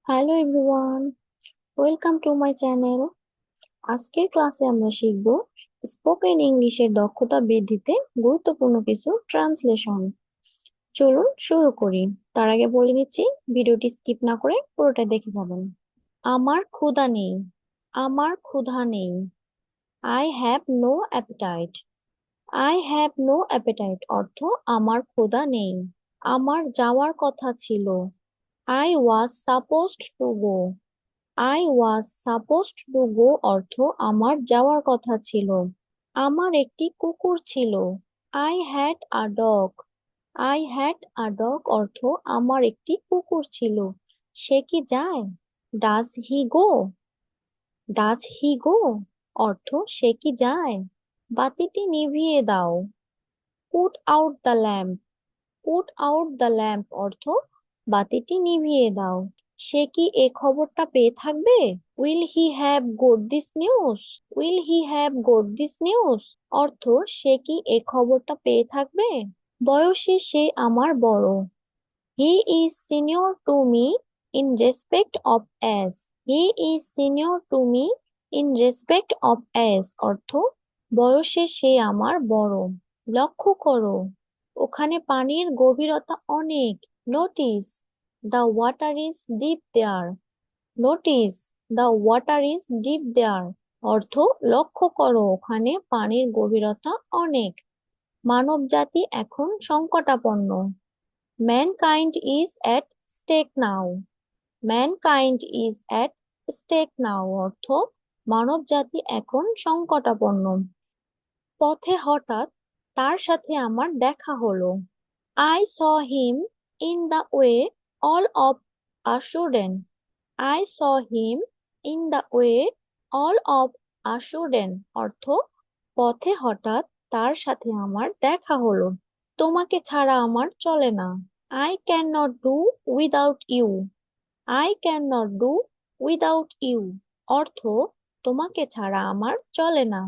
Hello everyone, welcome to my channel. আজকের ক্লাসে আমরা শিখব স্পোকেন ইংলিশের দক্ষতা বৃদ্ধিতে গুরুত্বপূর্ণ কিছু ট্রান্সলেশন। চলুন শুরু করি। তার আগে বলে নিচ্ছি, ভিডিওটি স্কিপ না করে পুরোটা দেখে যাবেন। আমার ক্ষুধা নেই। আমার ক্ষুধা নেই। I have no appetite. I have no appetite অর্থ আমার ক্ষুধা নেই। আমার যাওয়ার কথা ছিল। I was supposed to go. I was supposed to go অর্থ আমার যাওয়ার কথা ছিল। আমার একটি কুকুর ছিল। I had a dog. I had a dog অর্থ আমার একটি কুকুর ছিল। সে কি যায়? Does he go? Does he গো অর্থ সে কি যায়? বাতিটি নিভিয়ে দাও। Put out the lamp. Put out the lamp অর্থ বাতিটি নিভিয়ে দাও। সে কি এ খবরটা পেয়ে থাকবে? Will he have got this news? Will he have got this news অর্থ সে কি এ খবরটা পেয়ে থাকবে? বয়সে সে আমার বড়। He is senior to me in respect of age. He is senior to me in respect of age অর্থ বয়সে সে আমার বড়। লক্ষ্য করো, ওখানে পানির গভীরতা অনেক। Notice, the water is deep there. Notice, the water is deep there অর্থ লক্ষ্য করো, ওখানে পানির গভীরতা অনেক। মানবজাতি এখন সংকটাপন্ন। Mankind is at stake now. Mankind is at stake now অর্থ মানবজাতি এখন সংকটাপন্ন। পথে হঠাৎ তার সাথে আমার দেখা হলো। I saw him in the way all of a sudden. I saw him in the way all of a sudden অর্থ পথে হঠাৎ তার সাথে আমার দেখা হলো। তোমাকে ছাড়া আমার চলে না। I can not do without you. I can not do without you অর্থ তোমাকে ছাড়া আমার চলে না।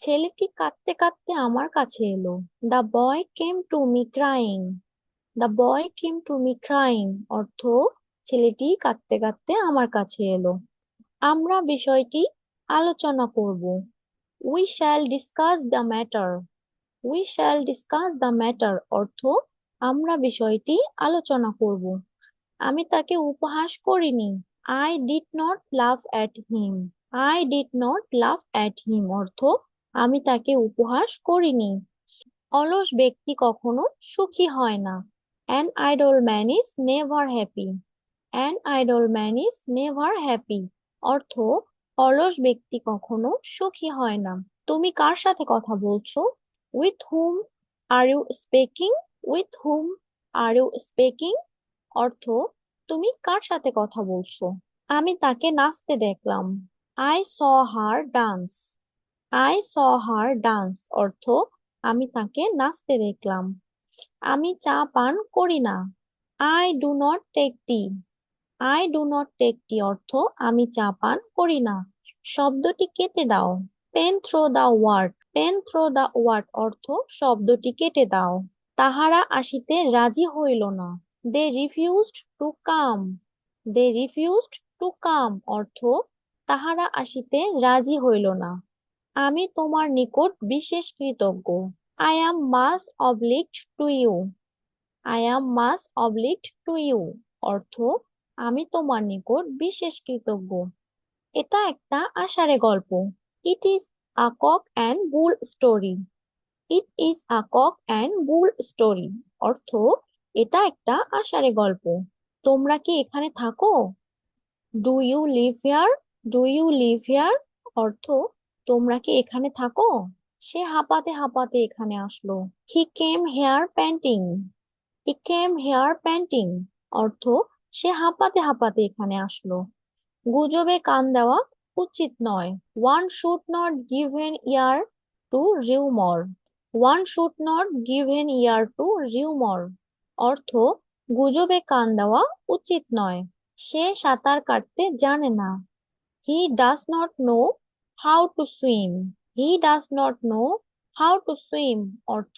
ছেলেটি কাঁদতে কাঁদতে আমার কাছে এলো। The boy came to me crying. The boy came to me crying অর্থ ছেলেটি কাঁদতে কাঁদতে আমার কাছে এলো। আমরা বিষয়টি আলোচনা করব। We shall discuss the matter. We shall discuss the matter অর্থ আমরা বিষয়টি আলোচনা করব। আমি তাকে উপহাস করিনি। আই ডিড নট লাফ at him. I did not লাফ অ্যাট হিম অর্থ আমি তাকে উপহাস করিনি। অলস ব্যক্তি কখনো সুখী হয় না। An idol man is never happy. An idol man is never happy অর্থ অলস ব্যক্তি কখনো সুখী হয় না। তুমি কার সাথে কথা বলছো? With whom are you speaking? With whom are you speaking অর্থ তুমি কার সাথে কথা বলছো? আমি তাকে নাচতে দেখলাম। I saw her dance. I saw her dance অর্থ আমি তাকে নাচতে দেখলাম। আমি চা পান করি না। I do not take tea. I do not take tea অর্থ আমি চা পান করি না। শব্দটি কেটে দাও। Pen through the word. Pen through the word অর্থ শব্দটি কেটে দাও। তাহারা আসিতে রাজি হইল না। They refused to come. They refused to come অর্থ তাহারা আসিতে রাজি হইল না। আমি তোমার নিকট বিশেষ কৃতজ্ঞ। I am much obliged to you. I am much obliged to you অর্থ আমি তোমার নিকট বিশেষ কৃতজ্ঞ। এটা একটা আষাঢ়ে গল্প। It is a cock and bull story. It is a cock and bull story অর্থ এটা একটা আষাঢ়ে গল্প। তোমরা কি এখানে থাকো? Do you live here? Do you live here অর্থ তোমরা কি এখানে থাকো? সে হাঁপাতে হাঁপাতে এখানে আসলো। He came here panting. He came here panting অর্থ সে হাঁপাতে হাঁপাতে এখানে আসলো। গুজবে কান দেওয়া উচিত নয়। One should not give an ear to rumour. One should not give an ear to rumour অর্থ গুজবে কান দেওয়া উচিত নয়। সে সাঁতার কাটতে জানে না। He does not know how to swim. He does not know how to swim অর্থ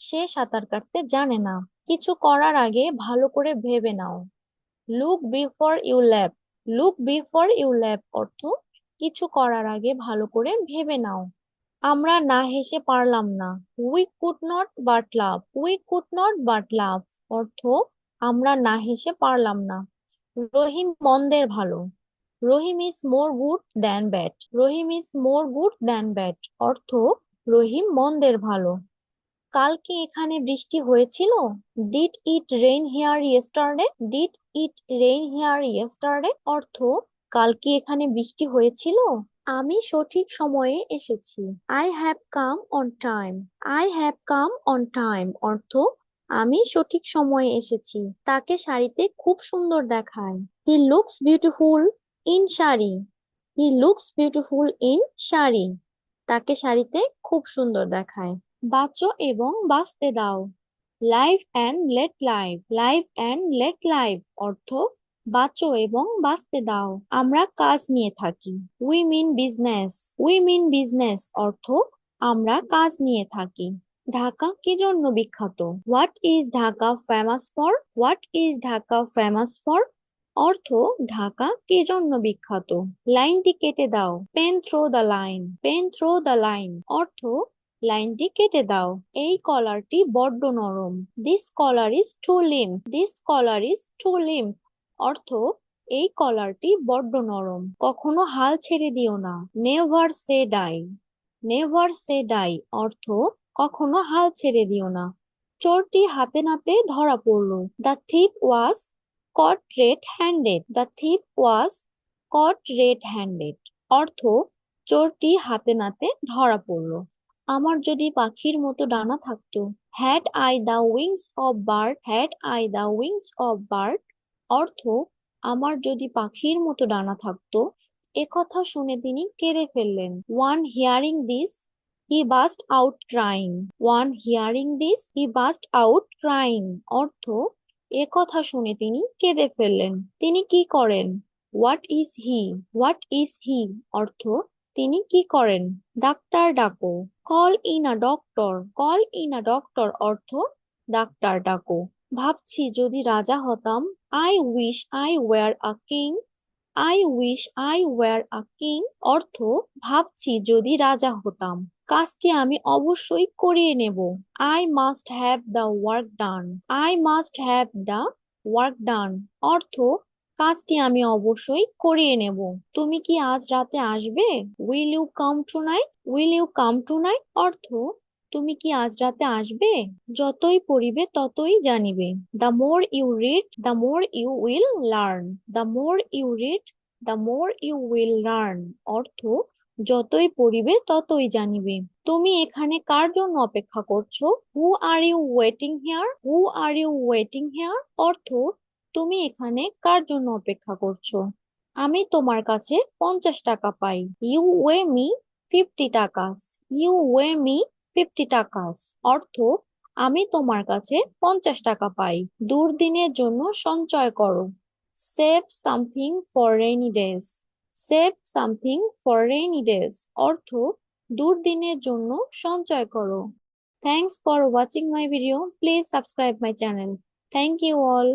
সে সাঁতার কাটতে জানে না। কিছু করার আগে ভালো করে ভেবে নাও। লুক বিফোর ইউ লেপ। লুক বিফোর ইউ ল্যাপ অর্থ কিছু করার আগে ভালো করে ভেবে নাও। আমরা না হেসে পারলাম না। We could not but laugh. We could not but laugh অর্থ আমরা না হেসে পারলাম না। রহিম মন্দের ভালো। Rahim is more good than bad. Rahim is more good than bad অর্থ রহিম মন্দের ভালো। কালকে এখানে বৃষ্টি হয়েছিল? Did it rain here yesterday? Did it rain here yesterday অর্থ কালকে এখানে বৃষ্টি হয়েছিল? আমি সঠিক সময়ে এসেছি। I have come on time. I have come on time অর্থ আমি সঠিক সময়ে এসেছি। তাকে শাড়িতে খুব সুন্দর দেখায়। He looks beautiful in sari. He looks beautiful in sari তাকে শাড়িতে খুব সুন্দর দেখায়। বাঁচো এবং বাঁচতে দাও। Live and let live. Live and let live অর্থ বাঁচো এবং বাঁচতে দাও। আমরা কাজ নিয়ে থাকি। We mean business. We mean business অর্থ আমরা কাজ নিয়ে থাকি। ঢাকা কি জন্য বিখ্যাত? What is Dhaka famous for? What is Dhaka famous for অর্থ ঢাকা কি জন্য বিখ্যাত। লাইনটি কেটে দাও। Pen through the line. Pen through the line অর্থ লাইনটি কেটে দাও। এই কলারটি বড্ড নরম। This collar is too limp. This collar is too limp অর্থ এই কলারটি বড্ড নরম। কখনো হাল ছেড়ে দিও না। নেভার সে ডাই। নেভার সে ডাই অর্থ কখনো হাল ছেড়ে দিও না। চোরটি হাতে নাতে ধরা পড়লো। The thief was caught red handed. The thief was caught red handed অর্থ চোরটি হাতে নাতে ধরা পড়লো। আমার যদি পাখির মতো ডানা থাকতো। Had I the wings of bird. Had I the wings of bird অর্থ আমার যদি পাখির মতো ডানা থাকতো। একথা শুনে তিনি কেঁদে ফেললেন। On hearing this he burst out crying. On hearing this he burst out crying অর্থ একথা শুনে তিনি কেঁদে ফেললেন। তিনি কি করেন? What is he? What is he অর্থ তিনি কি করেন? ডাক্তার ডাকো। Call in a doctor. Call in a doctor অর্থ ডাক্তার ডাকো। ভাবছি যদি রাজা হতাম। I wish I were a king. I wish I were a king অর্থ ভাবছি যদি রাজা হতাম। কাজটি আমি অবশ্যই করিয়ে নেব। I must have the work done. I must have the work done অর্থ কাজটি আমি অবশ্যই করিয়ে নেব। তুমি কি আজ রাতে আসবে? Will you come tonight? Will you come tonight অর্থ তুমি কি আজ রাতে আসবে? যতই পড়িবে ততই জানিবে। The more you read the more you will learn. The more you read the more you will learn অর্থ যতই পড়িবে ততই জানিবে। তুমি এখানে কার জন্য অপেক্ষা করছো? Who are you waiting here? Who are you waiting here অর্থ তুমি এখানে কার জন্য অপেক্ষা করছো? আমি তোমার কাছে 50 টাকা পাই। You owe me 50 takas. You owe me 50 takas অর্থ আমি তোমার কাছে 50 টাকা পাই। দুর্দিনের জন্য সঞ্চয় করো। Save something for rainy days. Save something for rainy days অর্থ দুর্দিনের জন্য সঞ্চয় করো। Thanks for watching my video. Please subscribe my channel. Thank you all.